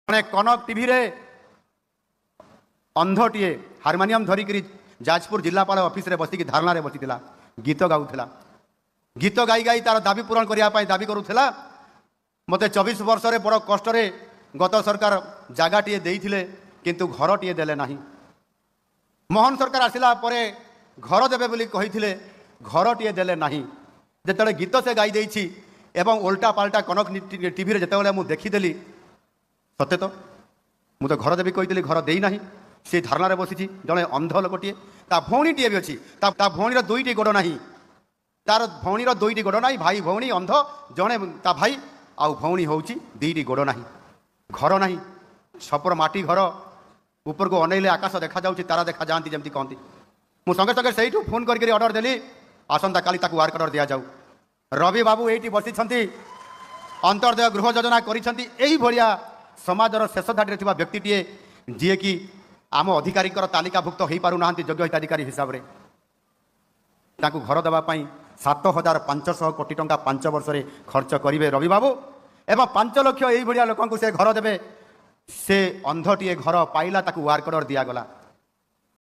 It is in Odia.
ଜଣେ କନକ ଟିଭିରେ ଅନ୍ଧଟିଏ ହାରମୋନିୟମ ଧରିକିରି ଯାଜପୁର ଜିଲ୍ଲାପାଳ ଅଫିସରେ ବସିକି ଧାରଣାରେ ବସିଥିଲା, ଗୀତ ଗାଉଥିଲା। ଗୀତ ଗାଇ ଗାଇ ତାର ଦାବି ପୂରଣ କରିବା ପାଇଁ ଦାବି କରୁଥିଲା, ମୋତେ 24 ବର୍ଷରେ ବଡ଼ କଷ୍ଟରେ ଗତ ସରକାର ଜାଗାଟିଏ ଦେଇଥିଲେ କିନ୍ତୁ ଘରଟିଏ ଦେଲେ ନାହିଁ। ମୋହନ ସରକାର ଆସିଲା ପରେ ଘର ଦେବେ ବୋଲି କହିଥିଲେ, ଘରଟିଏ ଦେଲେ ନାହିଁ। ଯେତେବେଳେ ଗୀତ ସେ ଗାଇ ଦେଇଛି ଏବଂ ଓଲଟା ପାଲଟା କନକ ଟିଭିରେ ଯେତେବେଳେ ମୁଁ ଦେଖିଦେଲି, ସତେ ତ ମୁଁ ତ ଘର ଦେବି କହିଥିଲି, ଘର ଦେଇନାହିଁ। ସେ ଧାରଣାରେ ବସିଛି, ଜଣେ ଅନ୍ଧ ଲୋକଟିଏ। ତା ଭଉଣୀଟିଏ ବି ଅଛି, ତା ଭଉଣୀର 2ଟି ଗୋଡ଼ ନାହିଁ। ତାର ଭଉଣୀର 2ଟି ଗୋଡ଼ ନାହିଁ, ଭାଇ ଭଉଣୀ ଅନ୍ଧ, ଜଣେ ତା ଭାଇ ଆଉ ଭଉଣୀ ହେଉଛି 2ଟି ଗୋଡ଼ ନାହିଁ। ଘର ନାହିଁ, ଛପର ମାଟି ଘର, ଉପରକୁ ଅନେଇଲେ ଆକାଶ ଦେଖାଯାଉଛି, ତାରା ଦେଖାଯାଆନ୍ତି ଯେମିତି କହନ୍ତି। ମୁଁ ସଙ୍ଗେ ସଙ୍ଗେ ସେଇଠୁ ଫୋନ୍ କରିକି ଅର୍ଡ଼ର ଦେଲି, ଆସନ୍ତାକାଲି ତାକୁ ୱାର୍କ ଅର୍ଡ଼ର ଦିଆଯାଉ। ରବି ବାବୁ ଏଇଠି ବସିଛନ୍ତି, ଅନ୍ତର୍ଦୟ ଗୃହ ଯୋଜନା କରିଛନ୍ତି। ଏଇଭଳିଆ ସମାଜର ଶେଷ ଧାଡ଼ିରେ ଥିବା ବ୍ୟକ୍ତିଟିଏ ଯିଏକି ଆମ ଅଧିକାରୀଙ୍କର ତାଲିକାଭୁକ୍ତ ହୋଇପାରୁନାହାନ୍ତି ଯୋଗ୍ୟ ହିତାଧିକାରୀ ହିସାବରେ। ତାଙ୍କୁ ଘର ଦେବା ପାଇଁ 7,500 କୋଟି ଟଙ୍କା 5 ବର୍ଷରେ ଖର୍ଚ୍ଚ କରିବେ ରବିବାବୁ, ଏବଂ 5 ଲକ୍ଷ ଏଇଭଳିଆ ଲୋକଙ୍କୁ ସେ ଘର ଦେବେ। ସେ ଅନ୍ଧଟିଏ ଘର ପାଇଲା, ତାକୁ ୱାର୍କ ଅର୍ଡ଼ର ଦିଆଗଲା।